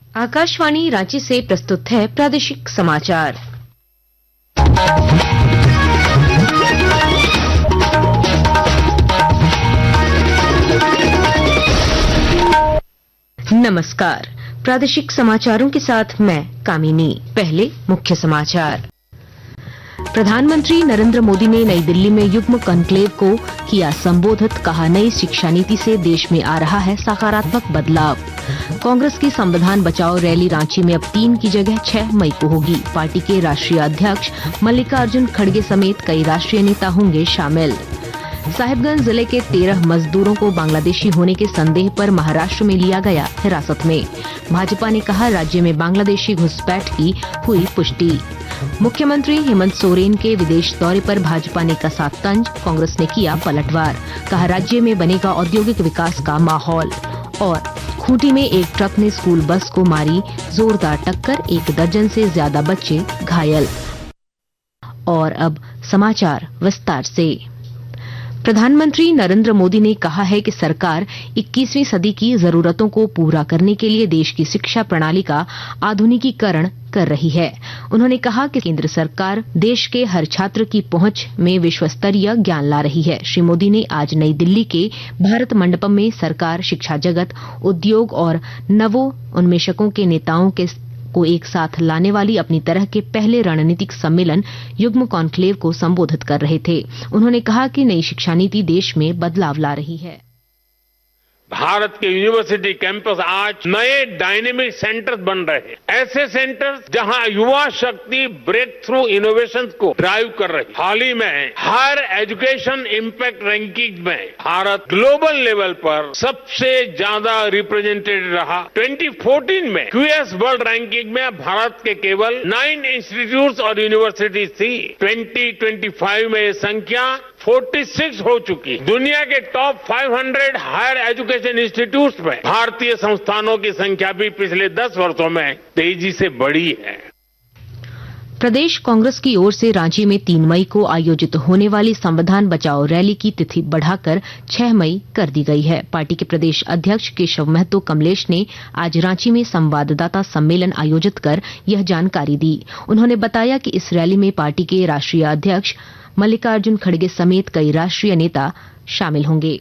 आकाशवाणी रांची से प्रस्तुत है प्रादेशिक समाचार। नमस्कार, प्रादेशिक समाचारों के साथ मैं कामिनी। पहले मुख्य समाचार। प्रधानमंत्री नरेंद्र मोदी ने नई दिल्ली में युग्म कॉन्क्लेव को किया संबोधित, कहा नई शिक्षा नीति से देश में आ रहा है सकारात्मक बदलाव। कांग्रेस की संविधान बचाओ रैली रांची में अब 3 की जगह 6 मई को होगी। पार्टी के राष्ट्रीय अध्यक्ष मल्लिकार्जुन खड़गे समेत कई राष्ट्रीय नेता होंगे शामिल। साहिबगंज जिले के 13 मजदूरों को बांग्लादेशी होने के संदेह पर महाराष्ट्र में लिया गया हिरासत में। भाजपा ने कहा राज्य में बांग्लादेशी घुसपैठ की हुई पुष्टि। मुख्यमंत्री हेमंत सोरेन के विदेश दौरे पर भाजपा ने कसा तंज, कांग्रेस ने किया पलटवार। कहा राज्य में बनेगा औद्योगिक विकास का माहौल। और खूंटी में एक ट्रक ने स्कूल बस को मारी जोरदार टक्कर, 1 दर्जन से ज्यादा बच्चे घायल। और अब समाचार विस्तार से। प्रधानमंत्री नरेंद्र मोदी ने कहा है कि सरकार 21वीं सदी की जरूरतों को पूरा करने के लिए देश की शिक्षा प्रणाली का आधुनिकीकरण कर रही है। उन्होंने कहा कि केंद्र सरकार देश के हर छात्र की पहुंच में विश्व स्तरीय ज्ञान ला रही है। श्री मोदी ने आज नई दिल्ली के भारत मंडपम में सरकार, शिक्षा जगत, उद्योग और नवोन्मेषकों के नेताओं को एक साथ लाने वाली अपनी तरह के पहले रणनीतिक सम्मेलन युग्म कॉन्क्लेव को संबोधित कर रहे थे। उन्होंने कहा कि नई शिक्षा नीति देश में बदलाव ला रही है। भारत के यूनिवर्सिटी कैंपस आज नए डायनेमिक सेंटर्स बन रहे हैं। ऐसे सेंटर्स जहां युवा शक्ति ब्रेक थ्रू इनोवेशन को ड्राइव कर रही है। हाल ही में हायर एजुकेशन इंपैक्ट रैंकिंग में भारत ग्लोबल लेवल पर सबसे ज्यादा रिप्रेजेंटेड रहा। 2014 में क्यूएस वर्ल्ड रैंकिंग में भारत के केवल 9 इंस्टीट्यूट्स और यूनिवर्सिटीज थी। 2025 में ये संख्या 46 हो चुकी। दुनिया के टॉप 500 हायर एजुकेशन इंस्टीट्यूट्स में भारतीय संस्थानों की संख्या भी पिछले 10 वर्षों में तेजी से बढ़ी है। प्रदेश कांग्रेस की ओर से रांची में 3 मई को आयोजित होने वाली संविधान बचाओ रैली की तिथि बढ़ाकर 6 मई कर दी गई है। पार्टी के प्रदेश अध्यक्ष केशव महतो कमलेश ने आज रांची में संवाददाता सम्मेलन आयोजित कर यह जानकारी दी। उन्होंने बताया कि इस रैली में पार्टी के राष्ट्रीय अध्यक्ष मल्लिकार्जुन खड़गे समेत कई राष्ट्रीय नेता शामिल होंगे।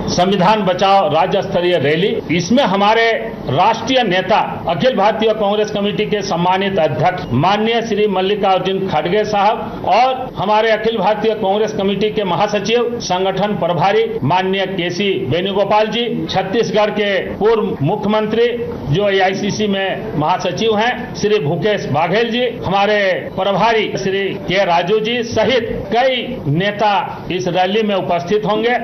संविधान बचाओ राज्य स्तरीय रैली, इसमें हमारे राष्ट्रीय नेता अखिल भारतीय कांग्रेस कमेटी के सम्मानित अध्यक्ष माननीय श्री मल्लिकार्जुन खड़गे साहब और हमारे अखिल भारतीय कांग्रेस कमेटी के महासचिव संगठन प्रभारी माननीय केसी वेणुगोपाल जी, छत्तीसगढ़ के पूर्व मुख्यमंत्री जो एआईसीसी में महासचिव हैं श्री भूपेश बाघेल जी, हमारे प्रभारी श्री के राजू जी सहित कई नेता इस रैली में उपस्थित होंगे।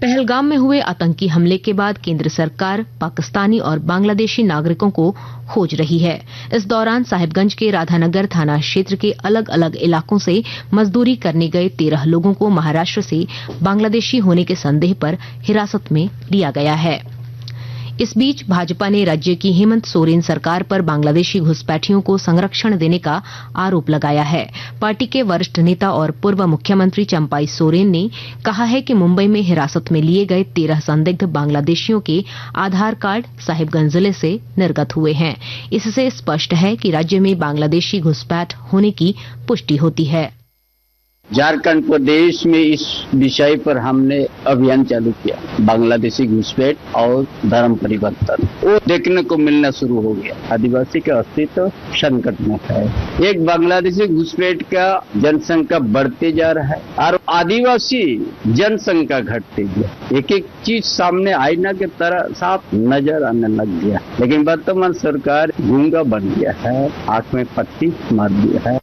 पहलगाम में हुए आतंकी हमले के बाद केंद्र सरकार पाकिस्तानी और बांग्लादेशी नागरिकों को खोज रही है। इस दौरान साहिबगंज के राधानगर थाना क्षेत्र के अलग अलग इलाकों से मजदूरी करने गए 13 लोगों को महाराष्ट्र से बांग्लादेशी होने के संदेह पर हिरासत में लिया गया है। इस बीच भाजपा ने राज्य की हेमंत सोरेन सरकार पर बांग्लादेशी घुसपैठियों को संरक्षण देने का आरोप लगाया है। पार्टी के वरिष्ठ नेता और पूर्व मुख्यमंत्री चंपाई सोरेन ने कहा है कि मुंबई में हिरासत में लिए गए 13 संदिग्ध बांग्लादेशियों के आधार कार्ड साहिबगंज जिले से निर्गत हुए हैं। इससे स्पष्ट है कि राज्य में बांग्लादेशी घुसपैठ होने की पुष्टि होती है। झारखंड प्रदेश में इस विषय पर हमने अभियान चालू किया। बांग्लादेशी घुसपैठ और धर्म परिवर्तन वो देखने को मिलना शुरू हो गया। आदिवासी का अस्तित्व संकट में है। एक बांग्लादेशी घुसपैठ का जनसंख्या बढ़ते जा रहा है और आदिवासी जनसंख्या घटते जा। एक एक चीज सामने आईना के तरह साफ नजर आने लग गया। लेकिन वर्तमान सरकार गूंगा बन गया है, आंख में पट्टी मार दिया है।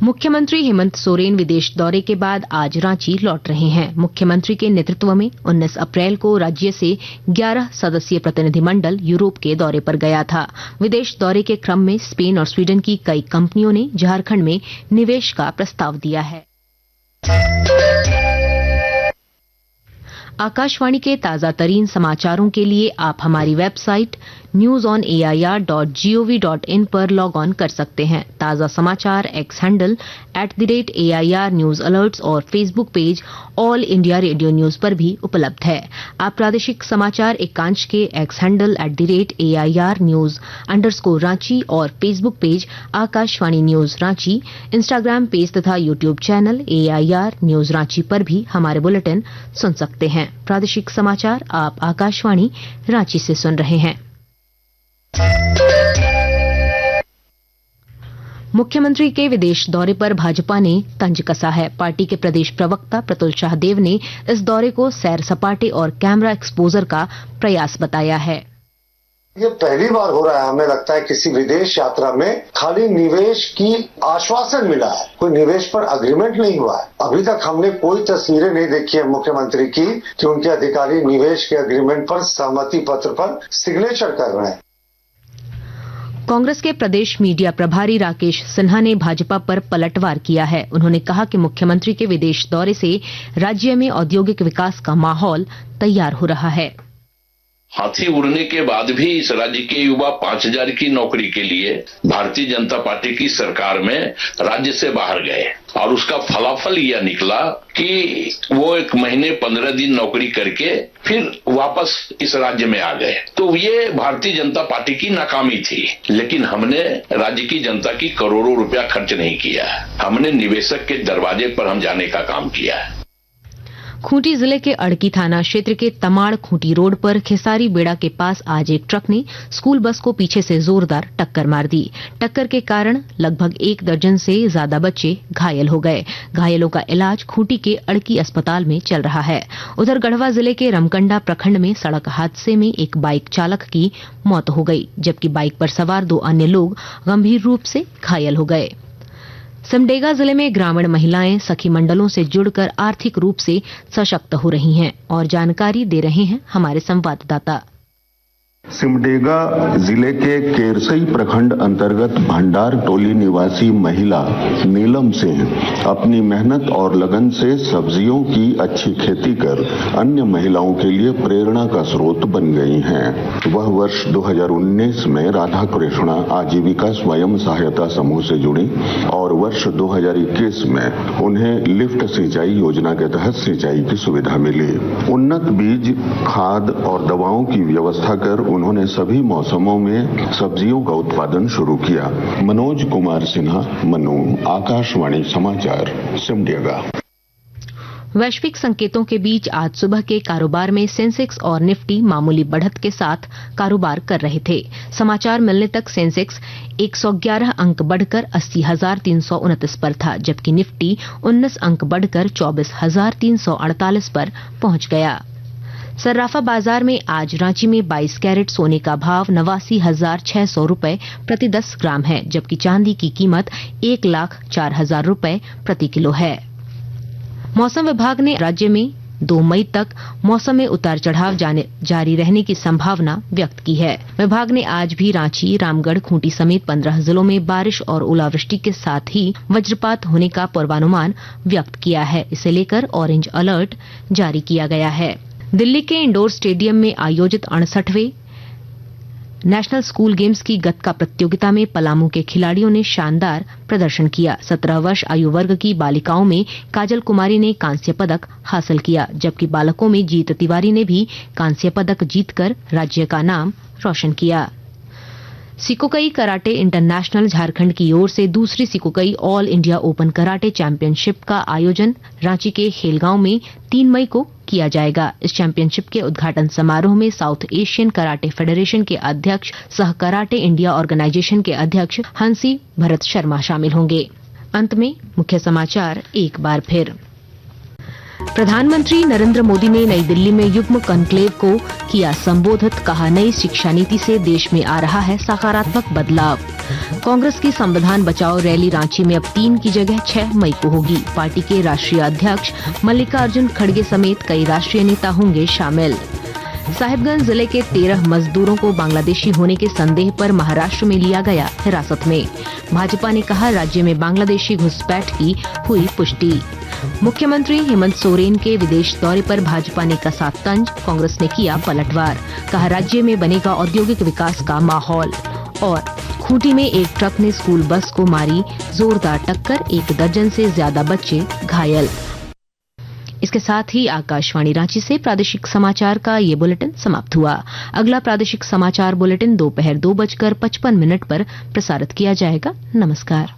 मुख्यमंत्री हेमंत सोरेन विदेश दौरे के बाद आज रांची लौट रहे हैं। मुख्यमंत्री के नेतृत्व में 19 अप्रैल को राज्य से 11 सदस्यीय प्रतिनिधिमंडल यूरोप के दौरे पर गया था। विदेश दौरे के क्रम में स्पेन और स्वीडन की कई कंपनियों ने झारखंड में निवेश का प्रस्ताव दिया है। आकाशवाणी के ताजा तरीन समाचारों के लिए आप हमारी वेबसाइट newsonair.gov.in पर लॉग ऑन कर सकते हैं। ताजा समाचार X handle @AIR news alerts और Facebook page All India Radio News पर भी उपलब्ध है। आप प्रादेशिक समाचार एकांश के X handle @AIR news _Ranchi और Facebook page Akashvani news Ranchi, Instagram page तथा YouTube channel AIR news Ranchi पर भी हमारे बुलेटिन सुन सकते हैं। प्रादेशिक समाचार आप आकाशवाणी रांची से सुन रहे हैं। मुख्यमंत्री के विदेश दौरे पर भाजपा ने तंज कसा है। पार्टी के प्रदेश प्रवक्ता प्रतुल शाहदेव ने इस दौरे को सैर सपाटे और कैमरा एक्सपोजर का प्रयास बताया है। ये पहली बार हो रहा है, हमें लगता है किसी विदेश यात्रा में खाली निवेश की आश्वासन मिला है, कोई निवेश पर अग्रीमेंट नहीं हुआ है। अभी तक हमने कोई तस्वीरें नहीं देखी है मुख्यमंत्री की कि उनके अधिकारी निवेश के अग्रीमेंट पर सहमति पत्र पर सिग्नेचर कर रहे हैं। कांग्रेस के प्रदेश मीडिया प्रभारी राकेश सिन्हा ने भाजपा पर पलटवार किया है। उन्होंने कहा कि मुख्यमंत्री के विदेश दौरे से राज्य में औद्योगिक विकास का माहौल तैयार हो रहा है। हाथी उड़ने के बाद भी इस राज्य के युवा 5000 की नौकरी के लिए भारतीय जनता पार्टी की सरकार में राज्य से बाहर गए और उसका फलाफल यह निकला कि वो 1 महीने 15 दिन नौकरी करके फिर वापस इस राज्य में आ गए। तो ये भारतीय जनता पार्टी की नाकामी थी, लेकिन हमने राज्य की जनता की करोड़ों रुपया खर्च नहीं किया। हमने निवेशक के दरवाजे पर हम जाने का काम किया है। खूंटी जिले के अड़की थाना क्षेत्र के तमाड़ खूंटी रोड पर खेसारी बेड़ा के पास आज एक ट्रक ने स्कूल बस को पीछे से जोरदार टक्कर मार दी। टक्कर के कारण लगभग 1 दर्जन से ज्यादा बच्चे घायल हो गए। घायलों का इलाज खूंटी के अड़की अस्पताल में चल रहा है। उधर गढ़वा जिले के रमकंडा प्रखंड में सड़क हादसे में एक बाइक चालक की मौत हो गई, जबकि बाइक पर सवार 2 अन्य लोग गंभीर रूप से घायल हो गए। सिमडेगा जिले में ग्रामीण महिलाएं सखी मंडलों से जुड़कर आर्थिक रूप से सशक्त हो रही हैं और जानकारी दे रहे हैं हमारे संवाददाता। सिमडेगा जिले के केरसई प्रखंड अंतर्गत भंडार टोली निवासी महिला नीलम सिंह अपनी मेहनत और लगन से सब्जियों की अच्छी खेती कर अन्य महिलाओं के लिए प्रेरणा का स्रोत बन गई हैं। वह वर्ष 2019 में राधा कृष्णा आजीविका स्वयं सहायता समूह से जुड़ी और वर्ष 2021 में उन्हें लिफ्ट सिंचाई योजना के तहत सिंचाई की सुविधा मिली। उन्नत बीज, खाद और दवाओं की व्यवस्था कर उन्होंने सभी मौसमों में सब्जियों का उत्पादन शुरू किया। मनोज कुमार सिन्हा, मनु, आकाशवाणी समाचार, सिमडेगा। वैश्विक संकेतों के बीच आज सुबह के कारोबार में सेंसेक्स और निफ्टी मामूली बढ़त के साथ कारोबार कर रहे थे। समाचार मिलने तक सेंसेक्स 111 अंक बढ़कर 80,329 पर था, जबकि निफ्टी 19 अंक बढ़कर 24,348 पर पहुंच गया। सर्राफा बाजार में आज रांची में 22 कैरेट सोने का भाव 89,600 रुपए प्रति 10 ग्राम है, जबकि चांदी की कीमत 1,04,000 रुपए प्रति किलो है। मौसम विभाग ने राज्य में 2 मई तक मौसम में उतार चढ़ाव जारी रहने की संभावना व्यक्त की है। विभाग ने आज भी रांची, रामगढ़, खूंटी समेत 15 जिलों में बारिश और ओलावृष्टि के साथ ही वज्रपात होने का पूर्वानुमान व्यक्त किया है। इसे लेकर ऑरेंज अलर्ट जारी किया गया है। दिल्ली के इंडोर स्टेडियम में आयोजित 68वें नेशनल स्कूल गेम्स की गतका प्रतियोगिता में पलामू के खिलाड़ियों ने शानदार प्रदर्शन किया। 17 वर्ष आयु वर्ग की बालिकाओं में काजल कुमारी ने कांस्य पदक हासिल किया, जबकि बालकों में जीत तिवारी ने भी कांस्य पदक जीतकर राज्य का नाम रोशन किया। सिकोकई कराटे इंटरनेशनल झारखंड की ओर से दूसरी सिकोकई All India Open karate championship का आयोजन रांची के खेलगांव में 3 मई को किया जाएगा। इस चैंपियनशिप के उद्घाटन समारोह में साउथ एशियन कराटे फेडरेशन के अध्यक्ष सह कराटे इंडिया ऑर्गेनाइजेशन के अध्यक्ष हंसी भरत शर्मा शामिल होंगे। अंत में मुख्य समाचार एक बार फिर। प्रधानमंत्री नरेंद्र मोदी ने नई दिल्ली में युग्म कॉन्क्लेव को किया संबोधित, कहा नई शिक्षा नीति से देश में आ रहा है सकारात्मक बदलाव। कांग्रेस की संविधान बचाओ रैली रांची में अब 3 की जगह 6 मई को होगी। पार्टी के राष्ट्रीय अध्यक्ष मल्लिकार्जुन खड़गे समेत कई राष्ट्रीय नेता होंगे शामिल। साहिबगंज जिले के 13 मजदूरों को बांग्लादेशी होने के संदेह पर महाराष्ट्र में लिया गया हिरासत में। भाजपा ने कहा राज्य में बांग्लादेशी घुसपैठ की हुई पुष्टि। मुख्यमंत्री हेमंत सोरेन के विदेश दौरे पर भाजपा ने कसा तंज, कांग्रेस ने किया पलटवार, कहा राज्य में बनेगा औद्योगिक विकास का माहौल। और खूंटी में एक ट्रक ने स्कूल बस को मारी जोरदार टक्कर, 1 दर्जन से ज्यादा बच्चे घायल। इसके साथ ही आकाशवाणी रांची से प्रादेशिक समाचार का ये बुलेटिन समाप्त हुआ। अगला प्रादेशिक समाचार बुलेटिन दोपहर 2:55 पर प्रसारित किया जाएगा। नमस्कार।